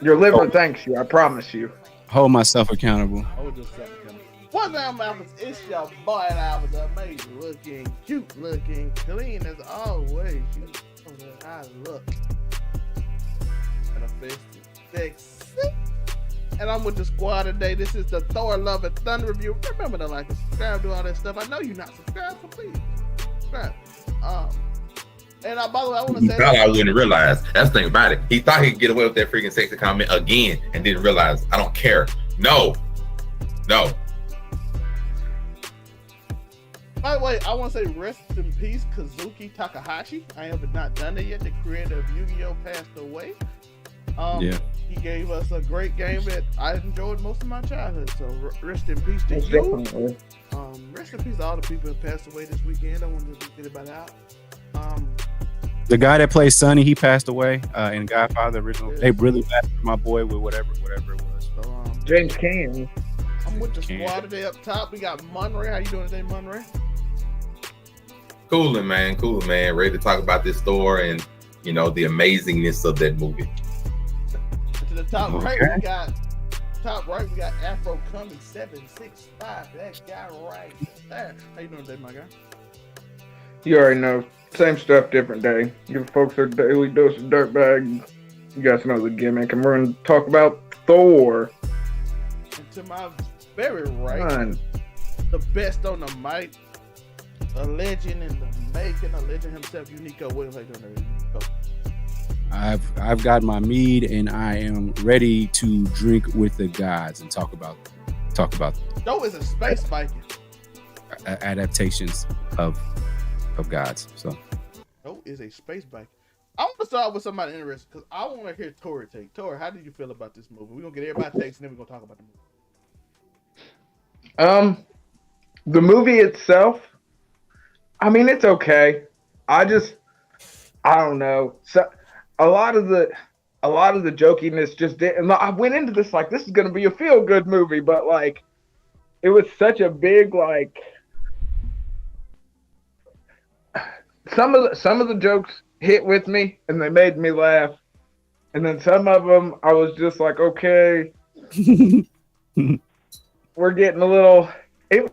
Your liver thanks you. I promise you. Hold myself accountable. Hold yourself accountable. What's up, Malcolm? It's your boy, Albert, the amazing looking, cute looking, clean as always. You know how I look. And a festive, sexy. And I'm with the squad today. This is the Thor Love and Thunder review. Remember to like and subscribe, do all that stuff. I know you're not subscribed, so please subscribe. By the way, I want to say thought I wouldn't realize. That's the thing about it. He thought he could get away with that freaking sexy comment again and didn't realize. I don't care. No. By the way, I want to say rest in peace, Kazuki Takahashi. I have not done it yet. The creator of Yu-Gi-Oh! Passed away. He gave us a great game that I enjoyed most of my childhood. So rest in peace to you. Rest in peace to all the people that passed away this weekend. I wanted to get anybody out. The guy that plays Sonny, he passed away in Godfather original. They really bad my boy with whatever it was. So, James Caan. I'm with the squad today up top. We got Munray. How you doing today, Munray? Coolin', man. Ready to talk about this Thor and the amazingness of that movie. To the top right, we got Afro Coming 765. That guy right there. How you doing today, my guy? You already know. Same stuff, different day. Give folks their daily dose of dirtbag. You guys know the gimmick. And we're going to talk about Thor. And to my very right, the best on the mic, a legend in the making, a legend himself, Uniqo. What is I doing there, Uniqo? I've got my mead and I am ready to drink with the gods and talk about Joe is a space Viking. Adaptations of gods. So Joe is a space Viking. I want to start with somebody interesting because I want to hear Tor take. Tor, how did you feel about this movie? We're gonna get everybody takes and then we're gonna talk about the movie. The movie itself, I mean, it's okay. I don't know. So a lot of the jokiness just didn't. I went into this like this is gonna be a feel good movie, but like it was such a big like. Some of the jokes hit with me and they made me laugh, and then some of them I was just like, okay, we're getting a little. It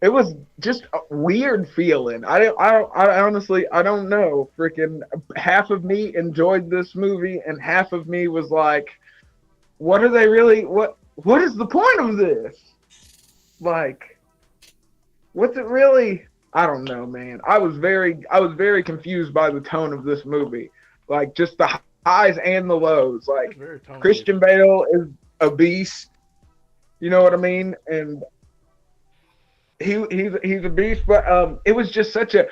was just a weird feeling. I honestly don't know. Freaking half of me enjoyed this movie and half of me was like, what are they really? What is the point of this? Like, what's it really? I don't know, man. I was very confused by the tone of this movie. Like just the highs and the lows. Like Christian Bale is a beast. You know what I mean? And he's a beast, but it was just such a,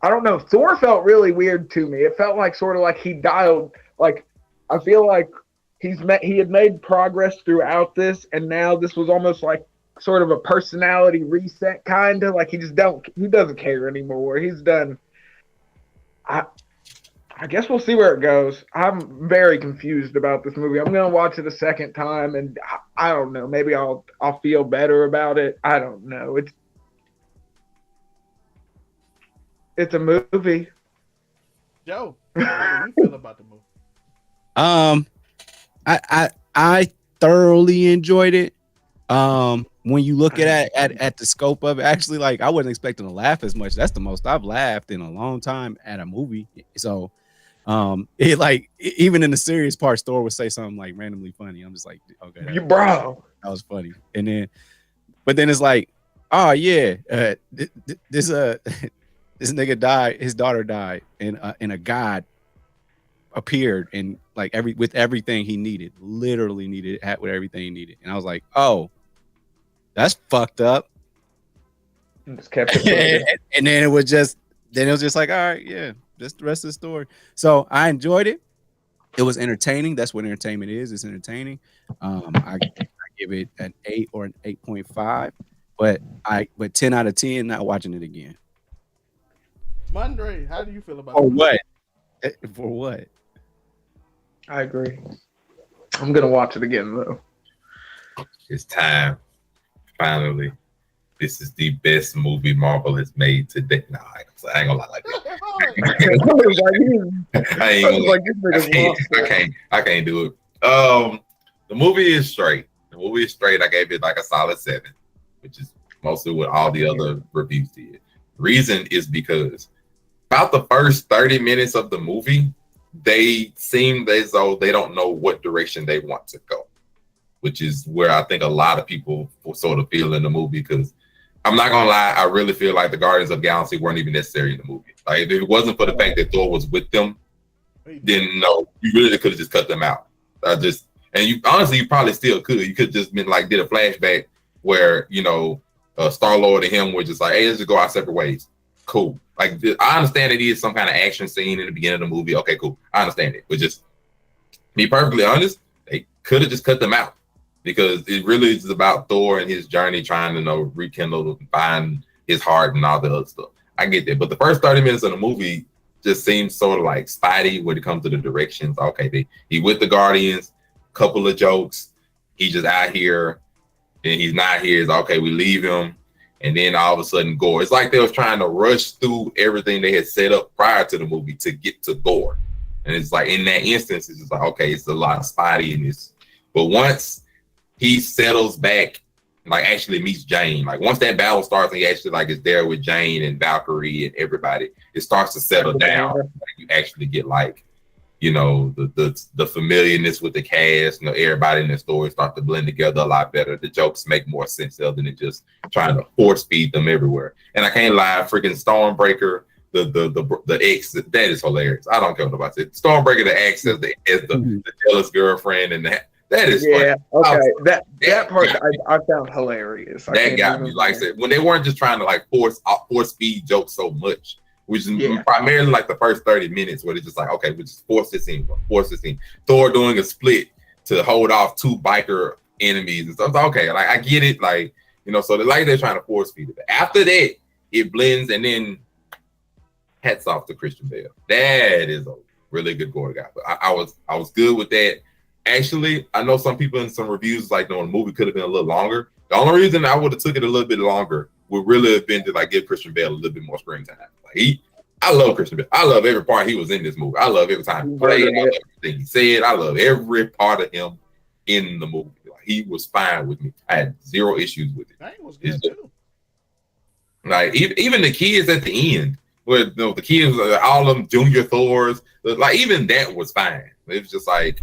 I don't know. Thor felt really weird to me. It felt like sort of like he dialed. Like I feel like he had made progress throughout this, and now this was almost like sort of a personality reset, kind of like he doesn't care anymore. He's done. I guess we'll see where it goes. I'm very confused about this movie. I'm gonna watch it a second time, and I don't know. Maybe I'll feel better about it. I don't know. It's a movie. Joe, how do you feel about the movie? I thoroughly enjoyed it. When you look at the scope of it, actually, like I wasn't expecting to laugh as much. That's the most I've laughed in a long time at a movie. So. It like even in the serious parts, Thor would say something like randomly funny. I'm just like, okay, bro, that was funny. And then, but then it's like, oh yeah, this nigga died. His daughter died, and a god appeared and like with everything he needed, literally needed with everything he needed. And I was like, oh, that's fucked up. And just kept it and then it was just like, all right, yeah. That's the rest of the story. So I enjoyed it. It was entertaining. That's what entertainment is. It's entertaining. I give it an 8 or an 8.5. But 10 out of 10, not watching it again. Mondre, how do you feel about it? What? For what? I agree. I'm gonna watch it again though. It's time. Finally. This is the best movie Marvel has made today. Nah, I ain't gonna lie like that. I ain't like, this nigga's lost it. I can't do it. The movie is straight. I gave it like a solid 7, which is mostly what all the other reviews did. Reason is because about the first 30 minutes of the movie, they seem as though they don't know what direction they want to go, which is where I think a lot of people will sort of feel in the movie. Because I'm not gonna lie, I really feel like the Guardians of the Galaxy weren't even necessary in the movie. Like if it wasn't for the fact that Thor was with them, then no, you really could have just cut them out. And you honestly, you probably still could. You could just been like did a flashback where Star-Lord and him were just like, hey, let's just go our separate ways. Cool. Like I understand it is some kind of action scene in the beginning of the movie. Okay, cool. I understand it. But just be perfectly honest, they could have just cut them out because it really is about Thor and his journey trying to rekindle and find his heart and all the other stuff. I get that. But the first 30 minutes of the movie just seems sort of like Spidey when it comes to the directions. Okay, he with the Guardians, couple of jokes. He just out here and he's not here. It's okay, we leave him. And then all of a sudden, Gorr. It's like they was trying to rush through everything they had set up prior to the movie to get to Gorr. And it's like in that instance, it's just like, okay, it's a lot of Spidey in this. But once he settles back, like actually meets Jane, like once that battle starts and he actually like is there with Jane and Valkyrie and everybody, it starts to settle down. Like you actually get like, the familiarness with the cast, everybody in the story start to blend together a lot better. The jokes make more sense other than just trying to force feed them everywhere. And I can't lie, freaking Stormbreaker, the ex, that is hilarious. I don't care what about it. Stormbreaker, the ex as the jealous girlfriend, and that is funny. Okay. That part I found hilarious. That got me. Like I said, when they weren't just trying to like force feed jokes so much. Which is primarily like the first 30 minutes where they're just like, okay, we just force this in. Thor doing a split to hold off 2 biker enemies and stuff. Okay, like I get it, like so they're trying to force feed it. But after that, it blends, and then hats off to Christian Bale. That is a really good Gorr guy. But I was good with that. Actually, I know some people in some reviews like the movie could have been a little longer. The only reason I would have took it a little bit longer would really have been to like give Christian Bale a little bit more screen time. I love Christian Bale. I love every part he was in this movie. I love every time he played. I love everything he said. I love every part of him in the movie. Like, he was fine with me. I had 0 issues with it. That was good too. Like even the kids at the end, where the kids, all of them junior Thors, like even that was fine. It was just like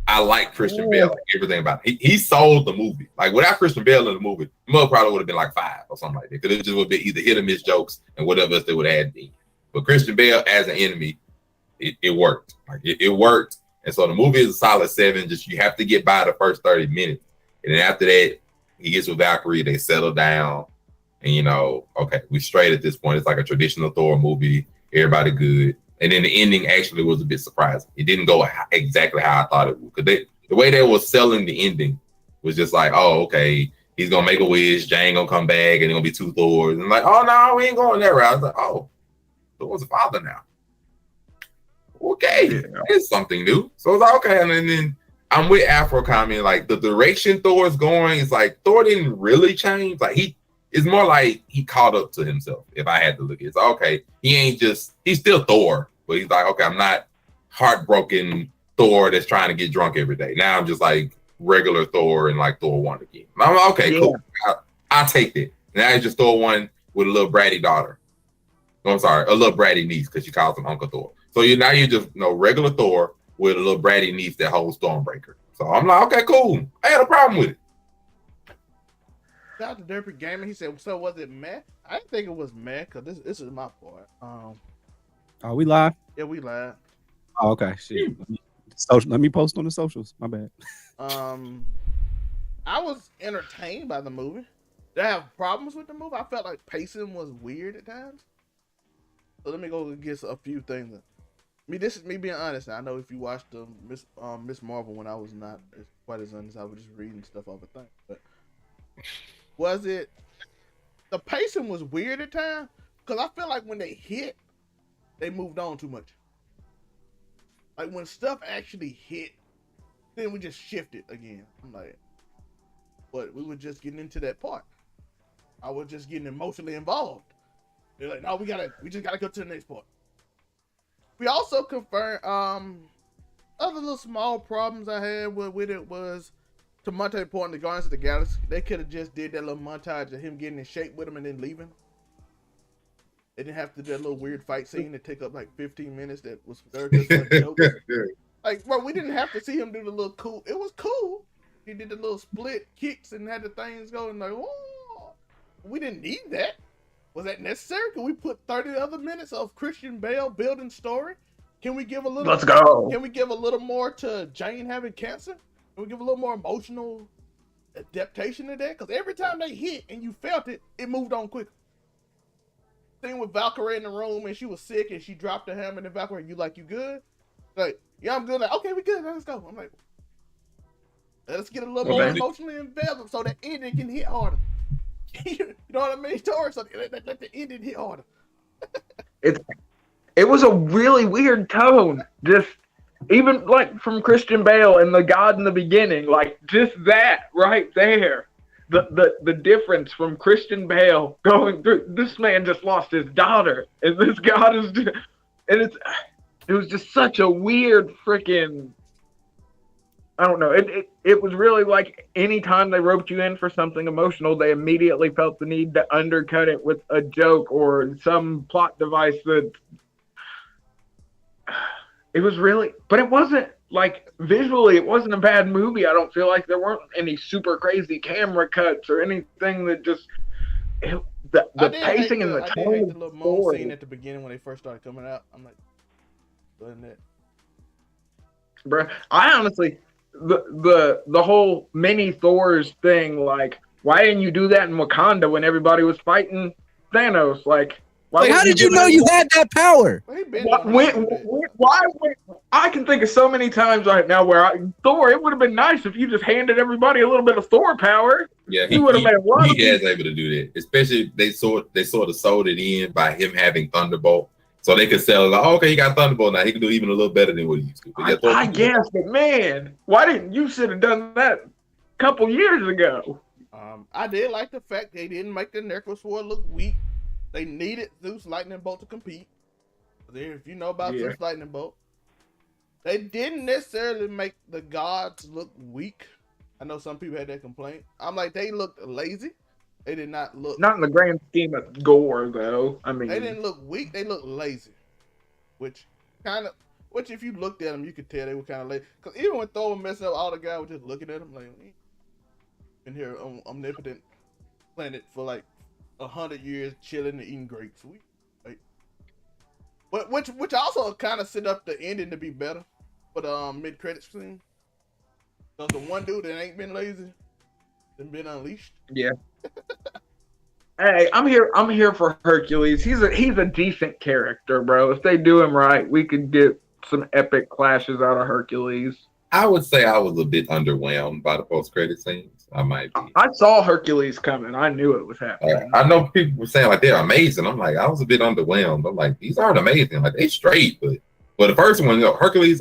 I like Christian Bale, like everything about it. He sold the movie. Like without Christian Bale in the movie, the movie probably would have been like 5 or something like that. Because it just would have been either hit or miss jokes and whatever else they would have had been. But Christian Bale as an enemy, it worked. Like it worked. And so the movie is a solid 7. Just you have to get by the first 30 minutes. And then after that, he gets with Valkyrie, they settle down. And okay, we straight at this point. It's like a traditional Thor movie. Everybody good. And then the ending actually was a bit surprising. It didn't go exactly how I thought it would. Because the way they were selling the ending was just like, oh, okay, he's going to make a wish. Jane going to come back and it's going to be 2 Thors. And like, oh, no, we ain't going that route. I was like, oh, Thor's a father now. Okay, it's something new. So it's like, okay. And then I'm with Afro comment. Like the direction Thor is going, it's like Thor didn't really change. Like it's more like he caught up to himself. If I had to look at it, it's okay. He's still Thor, but he's like, okay, I'm not heartbroken Thor that's trying to get drunk every day. Now I'm just like regular Thor and like Thor 1 again. I'm like, okay, cool. I'll take that. Now it's just Thor 1 with a little bratty daughter. No, I'm sorry, a little bratty niece because she calls him Uncle Thor. So you're just regular Thor with a little bratty niece that holds Stormbreaker. So I'm like, okay, cool. I had a problem with it. Shout out to Derpy Gamer. He said, so was it meh? I didn't think it was meh because this is my part. Are we live? Yeah, we live. Oh, okay. Shit. Let me post on the socials. My bad. I was entertained by the movie. Did I have problems with the movie? I felt like pacing was weird at times. So let me go against a few things. This is me being honest. I know if you watched the Miss Marvel when I was not quite as honest, I was just reading stuff off a thing. But was it the pacing was weird at times? Because I feel like when they hit, they moved on too much. Like when stuff actually hit, then we just shifted again. I'm like, but we were just getting into that part. I was just getting emotionally involved. They're like, no, we just gotta go to the next part. We also confirmed other little small problems I had with it was to Monte's point in the Guardians of the Galaxy. They could have just did that little montage of him getting in shape with him and then leaving. They didn't have to do that little weird fight scene that took up like 15 minutes that was there just for jokes. Like, bro, we didn't have to see him do the little cool. It was cool. He did the little split kicks and had the things going like, oh, we didn't need that. Was that necessary? Can we put 30 other minutes of Christian Bale building story? Can we give a little? Let's go. Can we give a little more to Jane having cancer? Can we give a little more emotional adaptation to that? Because every time they hit and you felt it, it moved on quicker. Thing with Valkyrie in the room and she was sick and she dropped the hammer and then Valkyrie, you good? Like, yeah, I'm good. Like, okay, we good. Let's go. I'm like, let's get a little more emotionally involved so the ending can hit harder. You know what I mean? Thor, so let the ending hit harder. It was a really weird tone. Just even like from Christian Bale and the God in the beginning, like just that right there. The difference from Christian Bale going through, this man just lost his daughter, and this God is, and it was just such a weird freaking, I don't know. It was really like anytime they roped you in for something emotional, they immediately felt the need to undercut it with a joke or some plot device that it was really, but it wasn't like visually, it wasn't a bad movie. I don't feel like there weren't any super crazy camera cuts or anything that just, the pacing and the tone. I did hate the little moon scene at the beginning when they first started coming out. I'm like, doing that. Bro, I honestly, the whole mini Thors thing, like, why didn't you do that in Wakanda when everybody was fighting Thanos? Like, how did you know you had that power? Why? I can think of so many times right now where Thor. It would have been nice if you just handed everybody a little bit of Thor power. Yeah, he would have made a lot. He is able to do that, especially they sort of sold it in by him having Thunderbolt, so they could sell like, oh, okay, he got Thunderbolt now. He can do even a little better than what he used to. I guess, but man, why didn't you should have done that a couple years ago? I did like the fact they didn't make the necklace sword look weak. They needed Zeus Lightning Bolt to compete. If you know about Zeus Lightning Bolt, they didn't necessarily make the gods look weak. I know some people had that complaint. I'm like, they looked lazy. They did not look. Not in the grand scheme of Gorr, though. I mean, they didn't look weak. They looked lazy, which if you looked at them, you could tell they were kind of lazy. Because even when Thor was messing up, all the guys were just looking at him like, been here on omnipotent planet for like 100 years chilling and eating grapes. Which also kind of set up the ending to be better for the mid credits scene. So the one dude that ain't been lazy and been unleashed. Yeah. Hey, I'm here for Hercules. He's a decent character, bro. If they do him right, we could get some epic clashes out of Hercules. I would say I was a bit underwhelmed by the post-credit scenes. I might be. I saw Hercules coming. I knew it was happening. I know people were saying like they're amazing. I'm like, I was a bit underwhelmed. I'm like, these aren't amazing. Like they straight, but the first one, Hercules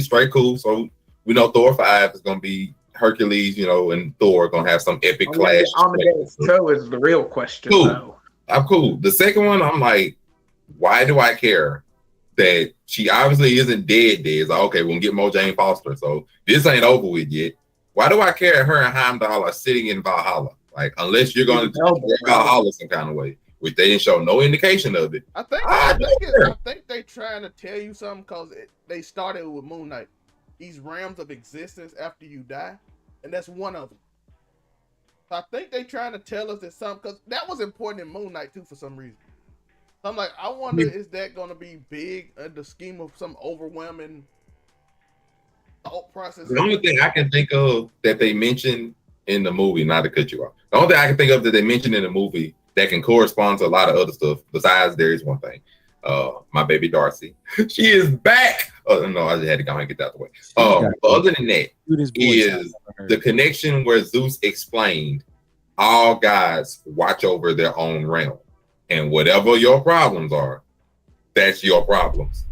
straight, cool. So we know Thor 5 is gonna be Hercules, and Thor are gonna have some epic clash. Amadeus Cho is the real question. Cool. Though. I'm cool. The second one, I'm like, why do I care? That she obviously isn't dead. It's like, okay, we're gonna get more Jane Foster. So this ain't over with yet. Why do I care? Her and Heimdall are sitting in Valhalla. Like, unless you're gonna do Valhalla some kind of way, which they didn't show no indication of it. I think they trying to tell you something because they started with Moon Knight. These realms of existence after you die, and that's one of them. So I think they trying to tell us that something, because that was important in Moon Knight too for some reason. So I'm like, I wonder, is that going to be big in the scheme of some overwhelming thought process? The only thing I can think of that they mentioned in the movie, not to cut you off, the only thing I can think of that they mentioned in the movie that can correspond to a lot of other stuff, besides there is one thing. My baby Darcy, she is back. Oh no, I just had to go and get that out the way. But other than that, is the connection where Zeus explained all gods watch over their own realm. And whatever your problems are, that's your problems.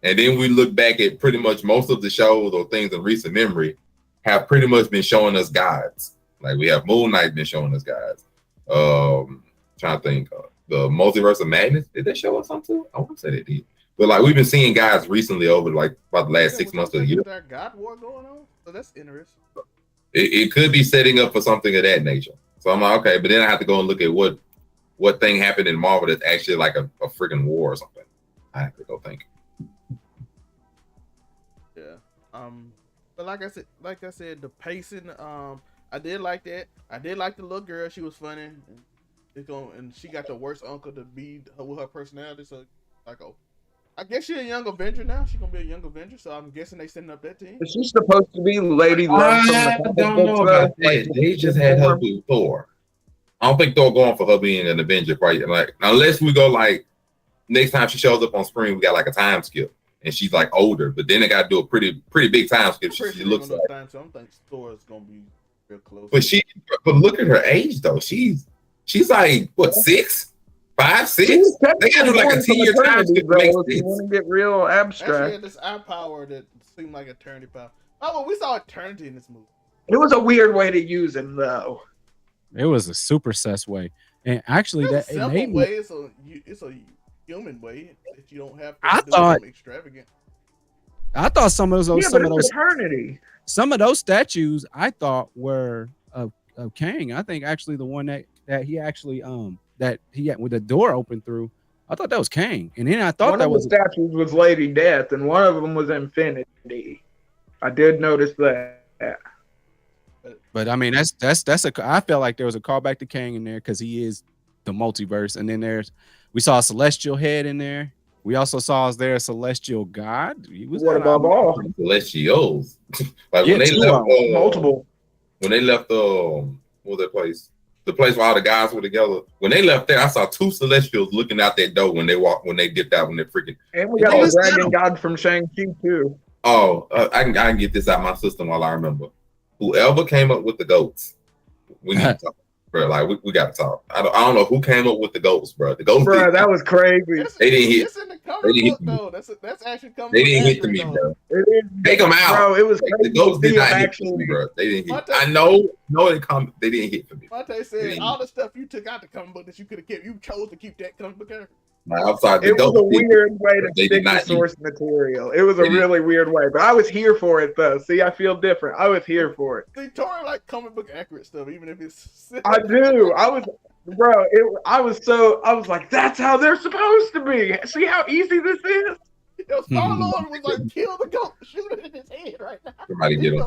And then we look back at pretty much most of the shows or things in recent memory have pretty much been showing us gods. Like we have Moon Knight been showing us gods. Trying to think, the Multiverse of Madness, did they show us something? I want to say they did. But like we've been seeing guys recently over like about the last 6 months of the year. There God War going on, so that's interesting. It could be setting up for something of that nature. So I'm like, okay, but then I have to go and look at what thing happened in Marvel that's actually like a freaking war or something. I have to go think. Yeah. But like I said, the pacing, I did like that. I did like the little girl. She was funny. And she got the worst uncle to be with her personality. So, like, oh, I guess she's a young Avenger now. She's gonna be a young Avenger. So I'm guessing they setting up that team. Is she supposed to be Lady Love from I the don't know about that. They just had her do Thor. I don't think Thor going for her being an Avenger quite yet. Like, unless we go like next time she shows up on screen, we got like a time skip. And she's like older, but then they got to do a pretty big time skip. She looks like. Time, so I don't think Thor is gonna be real close. But look at her age though. She's like what 6, 5, 6. They got to do like a 10-year time skip to make sense. You want to get real abstract. Actually, had this eye power that seemed like eternity power. Oh, well, we saw eternity in this movie. It was a weird way to use him though. It was a super sus way, and actually It's that a it made way. me. It's a human way that you don't have to I do thought- something extravagant. I thought some of those Eternity. some of those statues I thought were of Kang. I think actually the one that he actually that he had with the door open through. I thought that was Kang, and then I thought One that of was the statues was Lady Death, and one of them was Infinity. I did notice that. But I mean, that's a. I felt like there was a callback to Kang in there because he is the multiverse, and then we saw a celestial head in there. We also saw there a celestial god. He was What above all? Celestials. Like Yeah, when they two left, Multiple. when they left, what was that place? The place where all the guys were together. When they left there, I saw 2 Celestials looking out that door when they dipped out when they freaking. And we got the dragon god from Shang-Chi too. Oh, I can get this out of my system while I remember. Whoever came up with the goats, we need to talk, bro. Like we got to talk. I don't know who came up with the goats, bro. The goats, Bro, that was crazy. They didn't hit. It's in the comic book though. That's actually coming. They didn't hit to me, bro. Take them out, bro. It was the goats did not hit to me, bro. They didn't hit. I know they didn't hit for me. Monte said all the stuff you took out the comic book that you could have kept, you chose to keep that comic book character. I'm sorry. It was a weird way to they stick did not to source material. It was a really weird way, but I was here for it though. See, I feel different. I was here for it. See, Thor like comic book accurate stuff, even if it's. I do. I was like, that's how they're supposed to be. See how easy this is. Yo, Star-Lord was like, kill the goat, shoot it in his head right now. Somebody get him.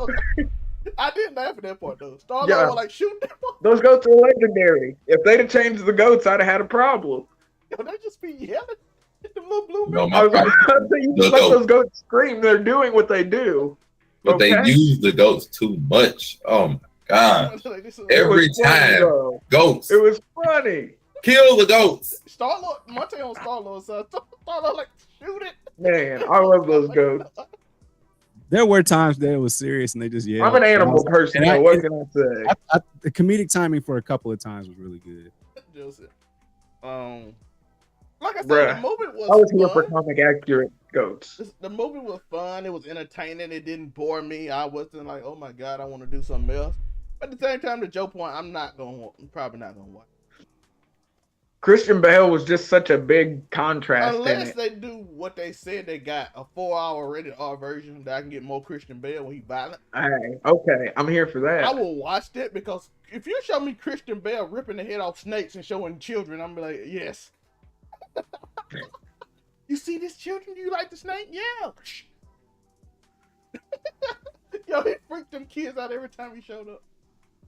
I didn't laugh at that part though. Star-Lord was like, shoot that part. Those goats are legendary. If they'd have changed the goats, I'd have had a problem. Yo, they just be yelling at the little blue No, man. I was like, you just let those goats scream. They're doing what they do. But they use the goats too much. Oh my god! Every time, goats. It was funny. Kill the goats. Star-Lord, Monte on Star-Lord, so Star-Lord like shoot it. Man, I love those goats. There were times that it was serious and they just yelled. I'm an animal person. So what can I say? The comedic timing for a couple of times was really good. Joseph. Like I said, Bruh, the movie was. I was here fun. for comic accurate goats. The movie was fun. It was entertaining. It didn't bore me. I wasn't like, oh my god, I want to do something else. But at the same time, to Joe point, I'm probably not gonna watch. Christian Bale was just such a big contrast. Unless they do what they said they got, a 4-hour rated R version that I can get more Christian Bale when he's violent. Hey, okay, I'm here for that. I will watch that because if you show me Christian Bale ripping the head off snakes and showing children, I'm be like, yes. You see this, children? You like the snake? Yeah. Yo, he freaked them kids out every time he showed up.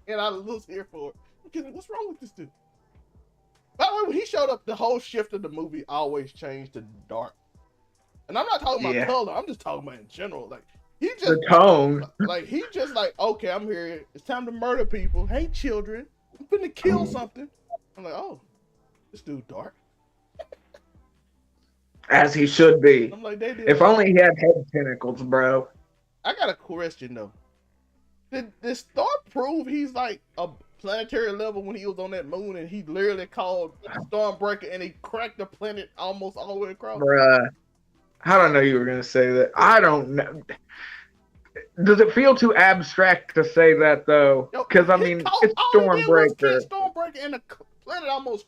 And I was here for it. Because what's wrong with this dude? By the way, when he showed up, the whole shift of the movie always changed to dark. And I'm not talking about color. I'm just talking about in general. Like, he just the tone. Like, he just like, okay, I'm here. It's time to murder people. Hey, children. I'm finna kill something. I'm like, oh, this dude dark. As he should be. I'm like, they did. If only he had head tentacles, bro. I got a question though. Did Thor prove he's like a planetary level when he was on that moon and he literally called Stormbreaker and he cracked the planet almost all the way across? Bruh. I don't know you were gonna say that. I don't know. Does it feel too abstract to say that though? Because I mean, it's Stormbreaker. Stormbreaker and the planet almost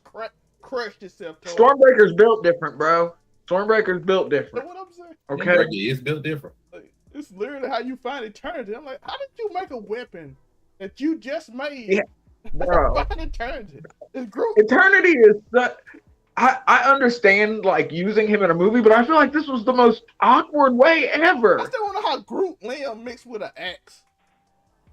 crushed itself. Stormbreaker's built different, bro. Stormbreaker's built That's different. what I'm saying. Okay. It's built different. Like, it's literally how you find eternity. I'm like, how did you make a weapon that you just made? Yeah, bro. Find eternity. It's Groot. Eternity is I understand like using him in a movie, but I feel like this was the most awkward way ever. I still want to know how Groot Liam mixed with an axe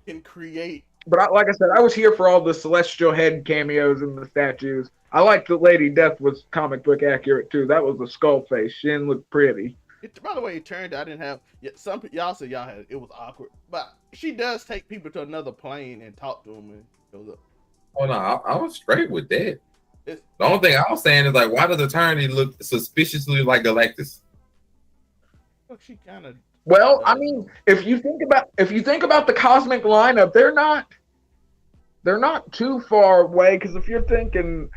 can create. But like I said, I was here for all the celestial head cameos and the statues. I like that Lady Death was comic book accurate too. That was a skull face. She didn't look pretty. By the way, it turned. I didn't have. Yeah, some y'all said y'all had. It was awkward, but she does take people to another plane and talk to them. And goes up. Oh no, I was straight with that. It's, The only thing I was saying is like, why does Eternity look suspiciously like Galactus? look, she kind of. Well, I mean, if you think about the cosmic lineup, they're not too far away. Because if you're thinking,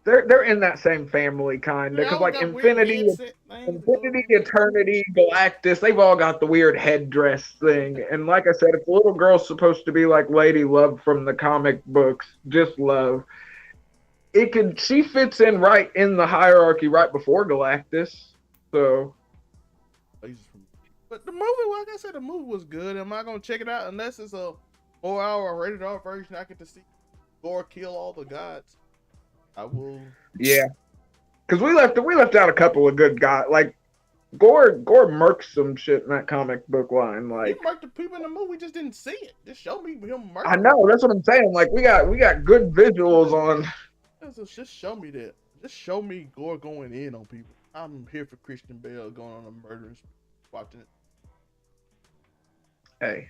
they're in that same family kind of. Because like Infinity, Eternity, Galactus, they've all got the weird headdress thing. And like I said, if the little girl's supposed to be like Lady Love from the comic books, just Love, she fits in right in the hierarchy right before Galactus. So, but the movie, like I said, the movie was good. Am I gonna check it out unless it's a 4-hour rated R version? I get to see Gorr kill all the gods. I will. Yeah, because we left out a couple of good guys. Like Gorr murked some shit in that comic book line. Like he murked the people in the movie, just didn't see it. Just show me him murking. I know, that's what I'm saying. Like we got good visuals on. Just show me that. Just show me Gorr going in on people. I'm here for Christian Bale going on a murder, watching it. Hey,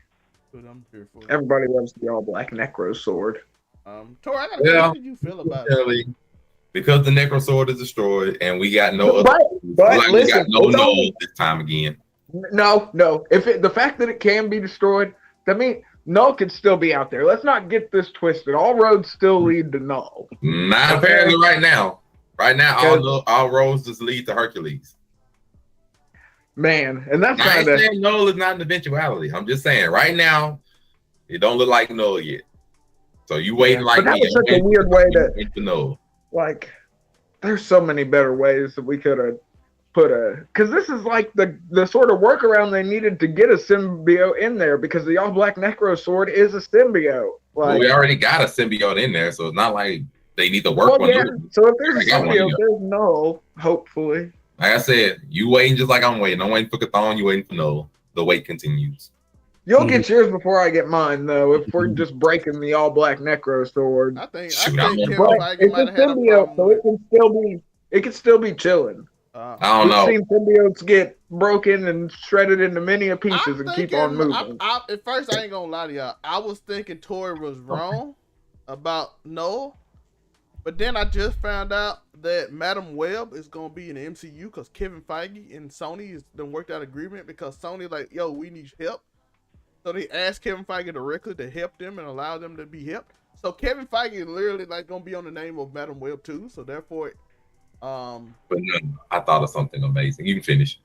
But I'm here for it. everybody loves the all black necro sword. Thor, I gotta how did you feel about it? Because the Necro Sword is destroyed and we got no other. But like listen, we got no this time again. No. The fact that it can be destroyed, that means Null could still be out there. Let's not get this twisted. All roads still lead to Null. Not apparently right now. Right now, all roads just lead to Hercules. Man, and that's I ain't kind of saying Null is not an eventuality. I'm just saying right now, it don't look like Null yet. So you waiting like but that me. was such a weird way to know. Like, there's so many better ways that we could have put because this is like the sort of workaround they needed to get a symbiote in there, because the all black necro sword is a symbiote. Like, well, we already got a symbiote in there, so it's not like they need to work on it. So if there's a symbiote, there's Null, hopefully. Like I said, you waiting just like I'm waiting. I'm waiting for Chthon, you waiting for Null. The wait continues. You'll get yours before I get mine, though, if we're just breaking the all black necro sword. I think Kevin Feige might have had a symbiote, so it can still be chilling. I don't know. We've seen symbiotes get broken and shredded into many pieces and keep on moving. At first, I ain't gonna lie to y'all. I was thinking Tori was wrong about Noah, but then I just found out that Madam Web is gonna be in the MCU because Kevin Feige and Sony has done worked out agreement, because Sony like, yo, we need help. So they asked Kevin Feige directly to help them and allow them to be helped. So Kevin Feige is literally like gonna be on the name of Madam Web too. So therefore, but I thought of something amazing. You can finish.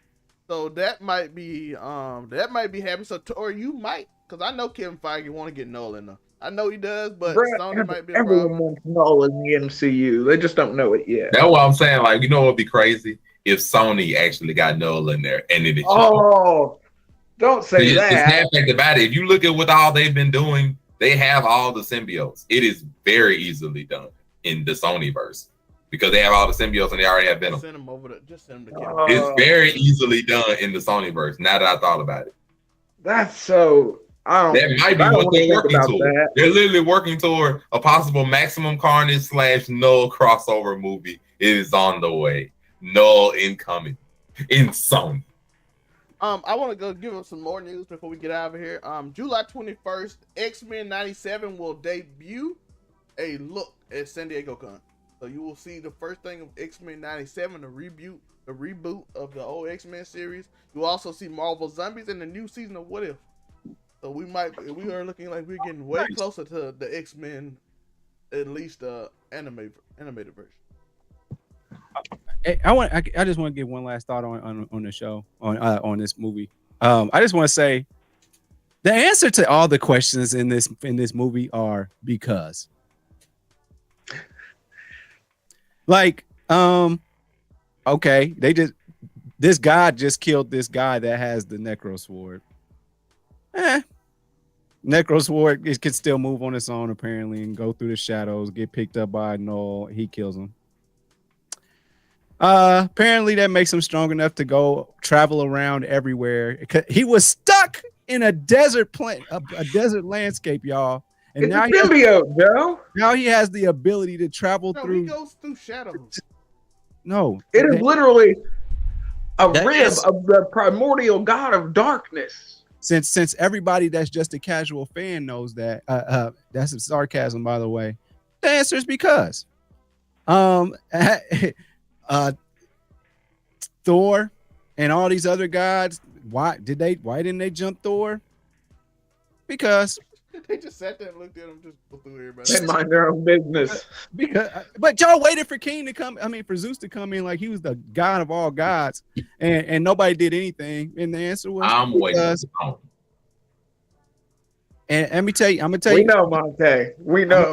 So that might be happening. So or you might, because I know Kevin Feige want to get Nolan in there. I know he does, but Sony might be a problem. Everyone wants Nolan in the MCU. They just don't know it yet. That's what I'm saying. Like, you know what would be crazy if Sony actually got Nolan in there and then it. Don't say that. It's half fact about it. If you look at what all they've been doing, they have all the symbiotes. It is very easily done in the Sony verse because they have all the symbiotes and they already have Venom. Send them over to Kevin. It's very easily done in the Sony verse. Now that I thought about it, that's so. That might be what they're working toward. They're literally working toward a possible Maximum Carnage / Null crossover movie. It is on the way. Null incoming in Sony. I want to go give them some more news before we get out of here. July 21st, X-Men 97 will debut a look at San Diego Con. So you will see the first thing of X-Men 97, the reboot of the old X-Men series. You will also see Marvel Zombies and the new season of What If. So we are looking like we're getting way closer to the X-Men, at least the animated version. I just want to give one last thought on the show on this movie. I just want to say the answer to all the questions in this movie are because Like, okay, this god just killed this guy that has the necro sword. Necro sword, it can still move on its own apparently and go through the shadows, get picked up by Null. He kills him. Apparently that makes him strong enough to go travel around everywhere. He was stuck in a desert a desert landscape, y'all. And it's a symbiote, Joe. Now he has the ability to travel through. He goes through shadows. No, it is literally a rib of the primordial god of darkness. Since everybody that's just a casual fan knows that, that's some sarcasm, by the way. The answer is because, Thor and all these other gods. Why didn't they jump Thor? Because they just sat there and looked at him, just go through everybody. They mind their own business. But y'all waited for King to come. I mean, for Zeus to come in like he was the god of all gods, and nobody did anything. And the answer was, I'm waiting. And let me tell you, I'm gonna tell you. We know, Monte. We know.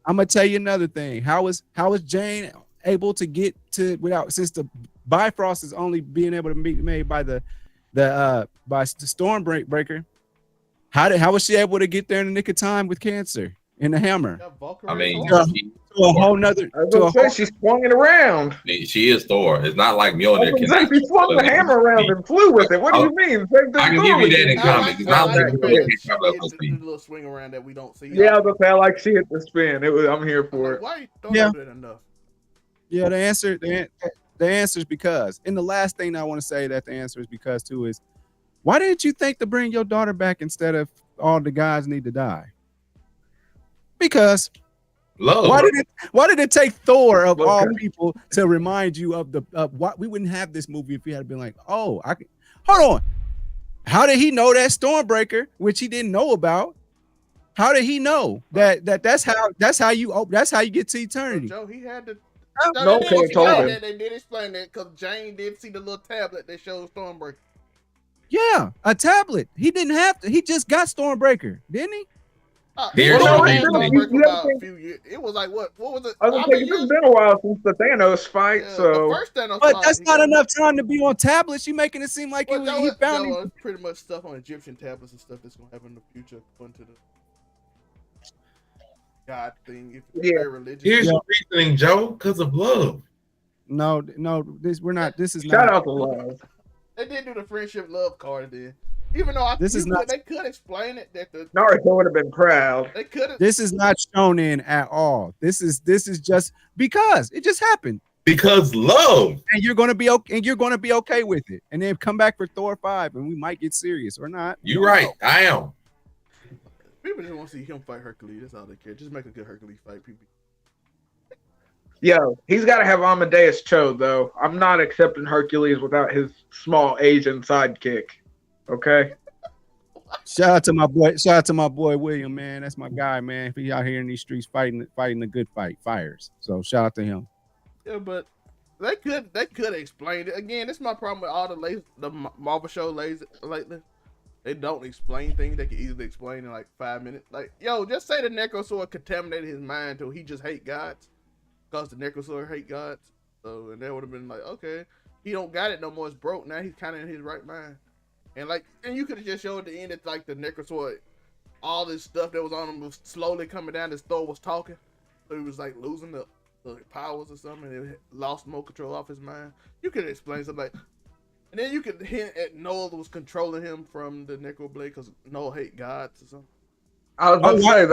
I'm gonna tell you another thing. How is Jane able to get to since the Bifrost is only being able to be made by the Stormbreaker? How was she able to get there in the nick of time with cancer and the hammer? I mean, to a whole nother. She swung it around. She is Thor. It's not like Mjolnir. She swung the hammer around and flew with it. What do you mean? I can give you that in comics. It's not like the little swing around that we don't see. Yeah, but I like see it the spin. I'm here for it. Why you don't do that enough? Yeah, the answer is because. And the last thing I want to say that the answer is because too is, why didn't you think to bring your daughter back instead of all the guys need to die? Because love. Why did it take Thor of all people to remind you of what we wouldn't have this movie if he had been like, hold on. How did he know that Stormbreaker, which he didn't know about? How did he know that's how you get to eternity? Joe, he had to. They did explain that because Jane did see the little tablet that shows Stormbreaker. Yeah, a tablet. He didn't have to. He just got Stormbreaker, didn't he? It was like what was it? It's been a while since the Thanos fight, so. The first Thanos but that's not enough time to be on tablets. You making it seem like he found pretty much stuff on Egyptian tablets and stuff that's gonna happen in the future according to the God thing. If very religious. Here's your reasoning, Joe, because of love. No, this is shout out to love. They did do the friendship love card then. Even though they could explain it that the Naruto would have been proud. They could. This is not shown in at all. This is just because it just happened. Because love. And you're gonna be okay. And you're gonna be okay with it. And then come back for Thor 5, and we might get serious or not. You're right. I am. People just want to see him fight Hercules. That's all they care. Just make a good Hercules fight, people. Yo, he's got to have Amadeus Cho, though. I'm not accepting Hercules without his small Asian sidekick. Okay? Shout out to my boy William, man. That's my guy, man. If he out here in these streets fighting a good fight, fires. So shout out to him. Yeah, but they could explain it. Again, this is my problem with all the Marvel show lately. They don't explain things they can easily explain in like 5 minutes. Like, yo, just say the Necrosword contaminated his mind till he just hate gods. Because the Necrosword hate gods. So, and that would have been like, okay, he don't got it no more. It's broke. Now he's kind of in his right mind. And you could have just showed at the end that like the Necrosword, all this stuff that was on him was slowly coming down as Thor was talking. So he was like losing the powers or something, and it lost more control off his mind. You could explain something like, and then you could hint at Noel was controlling him from the Necroblade because Noel hate gods or something. I was about to say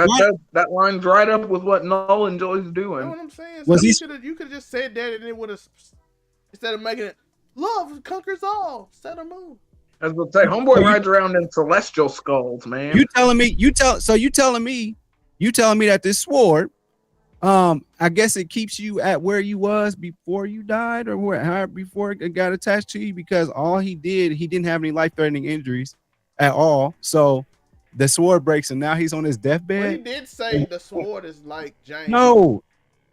that lines right up with what Noel enjoys doing. You know what I'm saying? So you could have just said that, and it would have, instead of making it love conquers all, set a move. I was about to say, homeboy rides around in celestial skulls, man. You telling me that this sword, I guess it keeps you at where you was before you died, or before it got attached to you, because he didn't have any life-threatening injuries at all. So the sword breaks, and now he's on his deathbed. Well, he did say the sword is like James. No,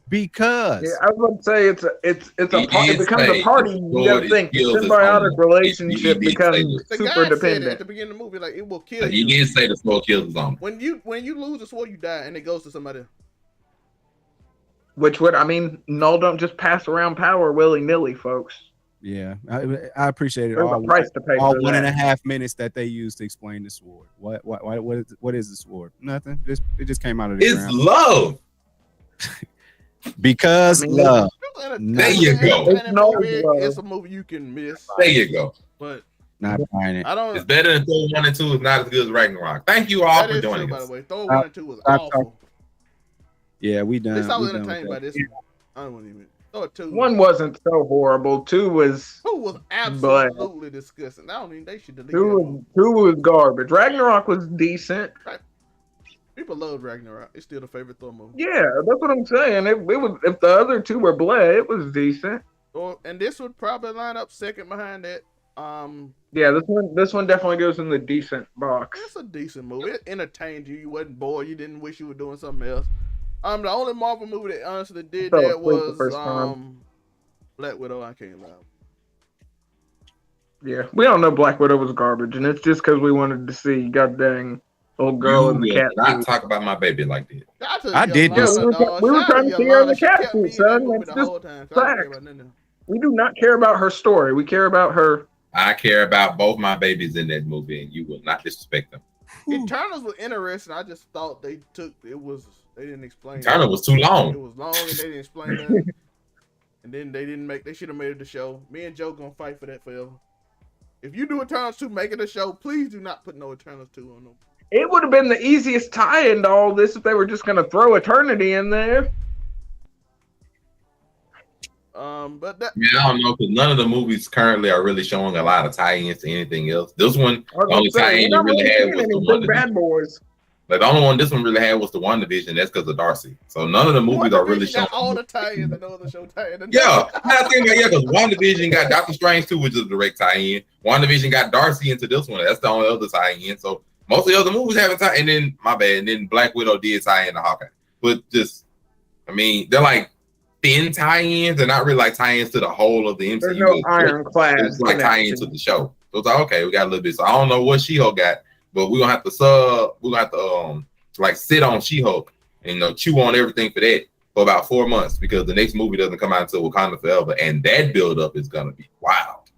because I was going to say it becomes a party. You gotta think the symbiotic relationship becomes super dependent. At the beginning of the movie, like it will kill you. He did say the sword kills his own. When you lose the sword, you die, and it goes to somebody else. Which would, I mean, Null don't just pass around power willy nilly, folks. Yeah, I appreciate it. There's a price to pay all for 1.5 minutes that they used to explain the sword. What is the sword? Nothing. It just came out of the It's ground. love. Because love. There you go. It's a movie you can miss. There you go. But not buying it. I don't. It's better than Thor 1 and 2. It's not as good as Ragnarok. Thank you all for joining true, us. by the way, Thor 1 and 2 was awful. Yeah, we done. At least I was we entertained by this one. I don't even. Thor 2. 1 wasn't so horrible. 2 was. 2 was absolutely disgusting. I don't even. They should delete 2 was garbage. Ragnarok was decent. Right. People love Ragnarok. It's still the favorite Thor movie. Yeah, that's what I'm saying. It was, if the other 2 were blah, it was decent. And this would probably line up second behind that. Yeah, this one definitely goes in the decent box. It's a decent movie. It entertained you. You wasn't bored. You didn't wish you were doing something else. The only Marvel movie that honestly did that was Black Widow. I can't lie. Yeah, we all know Black Widow was garbage, and it's just because we wanted to see god dang old girl in the cat suit. Not talk about my baby like that. I did this. We were trying to see her in the cat suit, son. That's just facts. We do not care about her story. We care about her. I care about both my babies in that movie, and you will not disrespect them. Eternals was interesting. I just thought they didn't explain. Eternal was too long. It was long, and they didn't explain that. And then they should have made it the show. Me and Joe gonna fight for that forever. If you do Eternals 2, make it a show. Please do not put no Eternals 2 on them. It would have been the easiest tie into all this if they were just gonna throw Eternity in there. But that, yeah, I don't know, because none of the movies currently are really showing a lot of tie-ins to anything else. This one, the only tie-in it really had was the one Bad Boys. Like the only one this one really had was the WandaVision. That's because of Darcy. So none of the movies are really showing all the tie-ins. I know the show tie-in. Yeah, I think because WandaVision got Doctor Strange 2, which is a direct tie-in. WandaVision got Darcy into this one. That's the only other tie-in. So most of the other movies haven't tie. And then my bad. And then Black Widow did tie in to Hawkeye. But just, I mean, they're like thin tie-ins. They're not really like tie-ins to the whole of the MCU. There's no ironclad. It's like tie-in to the show. So it's like, okay, we got a little bit. So I don't know what She-Hulk got. But we're gonna have to like sit on She-Hulk and chew on everything for that for about 4 months because the next movie doesn't come out until Wakanda Forever, and that build-up is gonna be wild.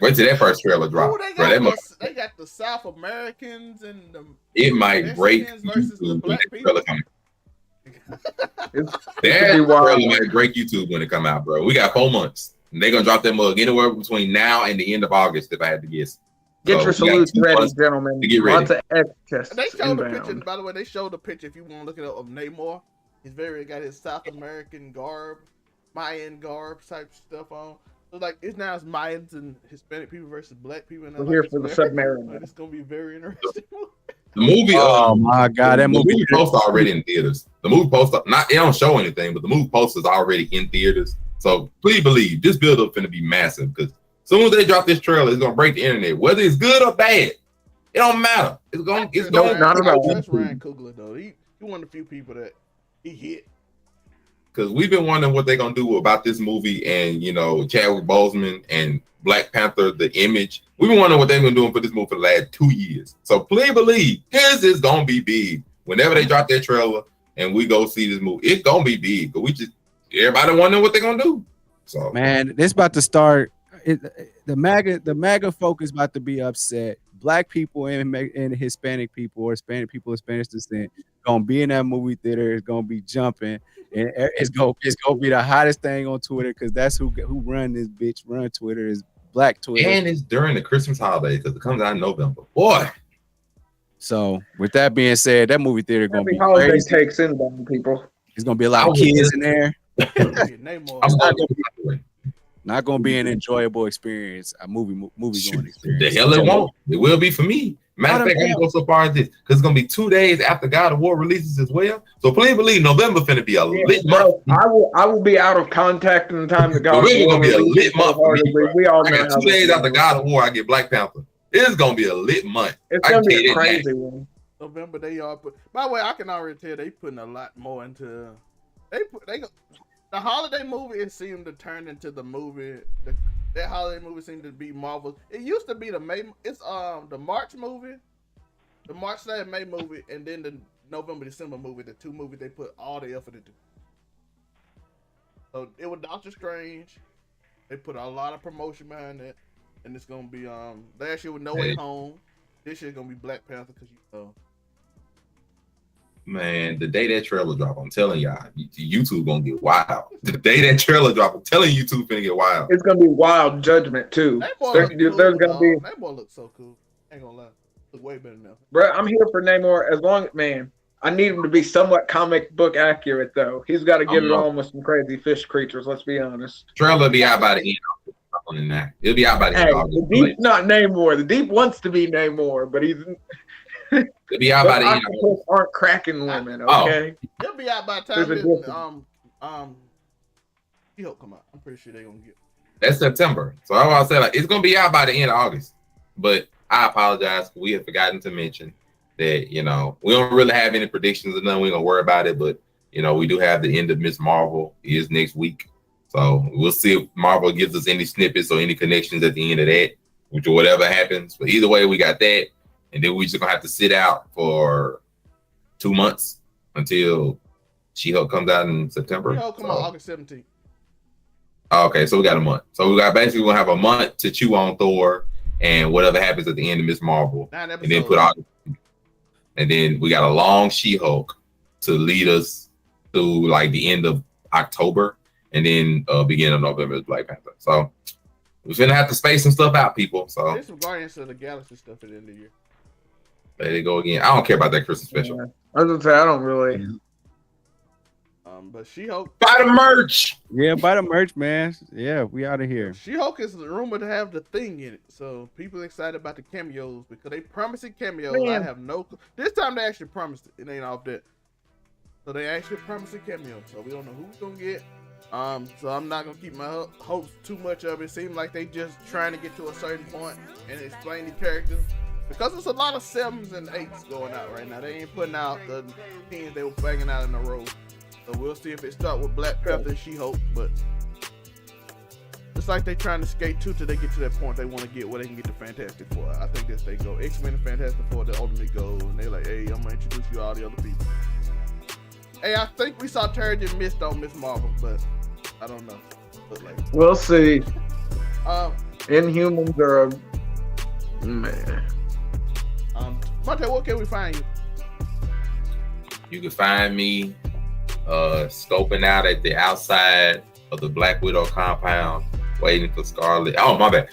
Wait till that first trailer drop. They got the South Americans and the it might break versus the YouTube black when people. That trailer might break YouTube when it come out, bro. We got 4 months. And they're gonna drop that mug anywhere between now and the end of August, if I had to guess. Get your salutes ready, gentlemen. To get ready. Lots of X-tests. They showed the inbound. picture. By the way, they showed the picture. If you want to look it up, of Namor, he's got his South American garb, Mayan garb type stuff on. So like it's Mayans and Hispanic people versus black people. And we're here for the Submariner. It's gonna be very interesting. The movie. Oh my god, that movie. The movie poster already in theaters. The movie poster, it don't show anything, but the movie poster is already in theaters. So please believe this build up finna be massive because. As soon as they drop this trailer, it's gonna break the internet. Whether it's good or bad, it don't matter. It's going. Not about That's Ryan Coogler though. He one of the few people that he hit. Because we've been wondering what they're gonna do about this movie, and Chadwick Boseman and Black Panther, the image. We've been wondering what they're gonna do for this movie for the last 2 years. So please believe this is gonna be big. Whenever they drop that trailer and we go see this movie, it's gonna be big. But everybody wondering what they're gonna do. So man, this about to start. The MAGA folk is about to be upset. Black people and Hispanic people or Hispanic people of Spanish descent gonna be in that movie theater. It's gonna be jumping, and it's gonna be the hottest thing on Twitter because that's who run this bitch. Run Twitter is Black Twitter, and it's during the Christmas holiday because it comes out in November. Boy. So with that being said, that movie theater gonna be holiday crazy. Takes inbound people. There's gonna be a lot of kids in there. Not gonna be an enjoyable experience, a movie going experience. The hell it won't. It will be for me. Matter of fact, I'm gonna go so far as this because it's gonna be 2 days after God of War releases as well. So please believe November finna be a lit month. I will be out of contact in the time that God of War gonna be a lit month. We all know. I got 2 days after God of War, I get Black Panther. It's gonna be a lit month. It's gonna be a crazy one. November they are put. By the way, I can already tell they putting a lot more into. The holiday movie, it seemed to turn into the movie. That holiday movie seemed to be Marvel. It used to be the March movie, the March/May movie, and then the November-December movie. The 2 movies they put all the effort into. So it was Doctor Strange. They put a lot of promotion behind it, and it's gonna be last year with No Way Home. This year gonna be Black Panther because you know. Man, the day that trailer drop, I'm telling y'all, YouTube gonna get wild. The day that trailer drop, I'm telling you, YouTube finna get wild. It's gonna be Wild Judgment too. That boy look cool, there's gonna be. That boy looks so cool. Ain't gonna lie, look way better now. Bro, I'm here for Namor as long as I need him to be somewhat comic book accurate though. He's got to get it on with some crazy fish creatures. Let's be honest. Trailer be out by the end. It'll be out by the end. The Deep's not Namor. The Deep wants to be Namor, but he's. It'll be out by the end. Aren't cracking women, okay? They'll be out by the time She-Hulk come out. I'm pretty sure they're gonna get. That's September. So I want to say like it's gonna be out by the end of August. But I apologize. We have forgotten to mention that we don't really have any predictions or nothing. We ain't gonna worry about it. But we do have the end of Miss Marvel is next week. So we'll see if Marvel gives us any snippets or any connections at the end of that, which or whatever happens. But either way, we got that. And then we just gonna have to sit out for 2 months until She-Hulk comes out in September. She-Hulk come out August 17th. Okay, so we got a month. So we got basically gonna have a month to chew on Thor and whatever happens at the end of Miss Marvel, and then and then we got a long She-Hulk to lead us through like the end of October, and then beginning of November is Black Panther. So we're gonna have to space some stuff out, people. So there's some Guardians of the Galaxy stuff at the end of the year. There they go again. I don't care about that Christmas special. Yeah. I was gonna say I don't really. But She-Hulk. Buy the merch. Yeah, buy the merch, man. Yeah, we out of here. She-Hulk is rumored to have the thing in it, so people are excited about the cameos because they promising cameos. Man. I have no. This time they actually promised it. It ain't off that. So they actually promising cameos. So we don't know who we're gonna get. So I'm not gonna keep my hopes too much of it. Seems like they just trying to get to a certain point and explain the characters. Because there's a lot of 7s and 8s going out right now. They ain't putting out the 10s they were banging out in a row. So we'll see if it start with Black Panther and She-Hulk. But it's like they trying to skate till they get to that point they want to get where they can get the Fantastic Four. I think that's they go. X-Men and Fantastic Four, the ultimate goal. And they're like, hey, I'm going to introduce you to all the other people. Hey, I think we saw Terrigen Mist on Miss Marvel, but I don't know. Like, we'll see. Inhumans are a... Man. Monte, where can we find you? You can find me scoping out at the outside of the Black Widow compound, waiting for Scarlet. Oh, my bad.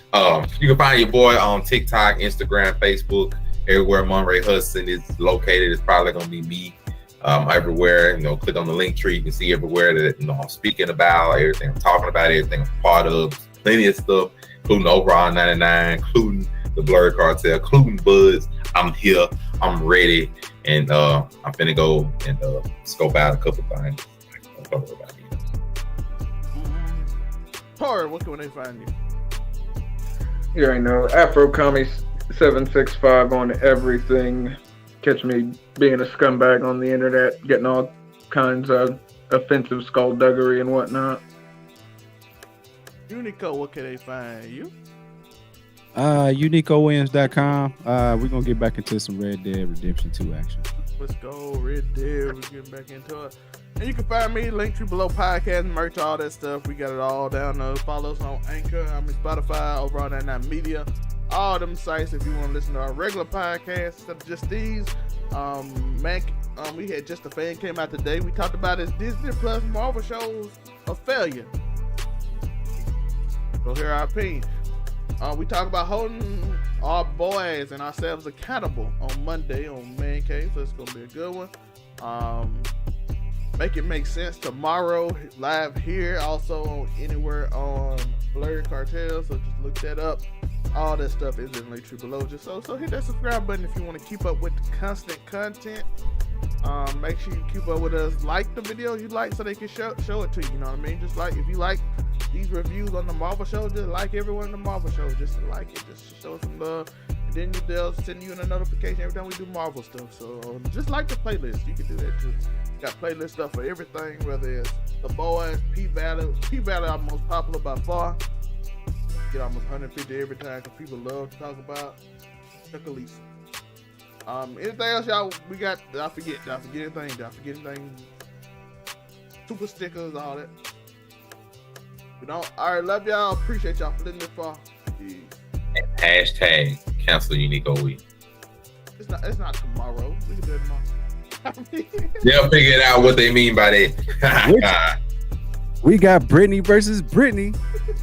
You can find your boy on TikTok, Instagram, Facebook, everywhere Monray Hudson is located. It's probably gonna be me. Everywhere, click on the link tree. You can see everywhere that I'm speaking about, everything I'm talking about, everything I'm part of. Plenty of stuff, including Overall 99, including the Blurred Cartel, including Buzz. I'm here, I'm ready, and I'm finna go and scope out a couple things. Thor, what can they find you? You already know, Afro Commies 765 on everything. Catch me being a scumbag on the internet, getting all kinds of offensive skullduggery and whatnot. Uniqo, what can they find you? UniqoWins.com. We're gonna get back into some Red Dead Redemption 2 action. Let's go, Red Dead. We're getting back into it. And you can find me, Linktree below, podcast, merch, all that stuff. We got it all down there. Follow us on Anchor, Spotify, Overall 99 Media. All them sites if you want to listen to our regular podcast instead of just these. We had Just a Fan came out today. We talked about his Disney Plus Marvel shows a failure. Go hear our opinion. We talk about holding our boys and ourselves accountable on Monday on Man Cave, so it's gonna be a good one. Make It Make Sense tomorrow live here, also on anywhere on Blurred Cartel, so just look that up. All that stuff is in the link tree below. Just so hit that subscribe button if you want to keep up with the constant content. Make sure you keep up with us. Like the video you like so they can show it to you. You know what I mean? Just like if you like these reviews on the Marvel show, just like everyone in the Marvel show. Just like it. Just show some love. And then they'll send you a notification every time we do Marvel stuff. So just like the playlist. You can do that too. Got playlist stuff for everything, whether it's The Boys, P-Valley. P-Valley our most popular by far. Get almost 150 every time because people love to talk about Chuckalisa. Anything else y'all we got? Did I forget anything? Super stickers, all that. We don't. All right, love y'all. Appreciate y'all for listening for. Hashtag cancel Uniqo week. It's not tomorrow. We can do it tomorrow. They'll figure out what they mean by that. We got Brittany versus Brittany.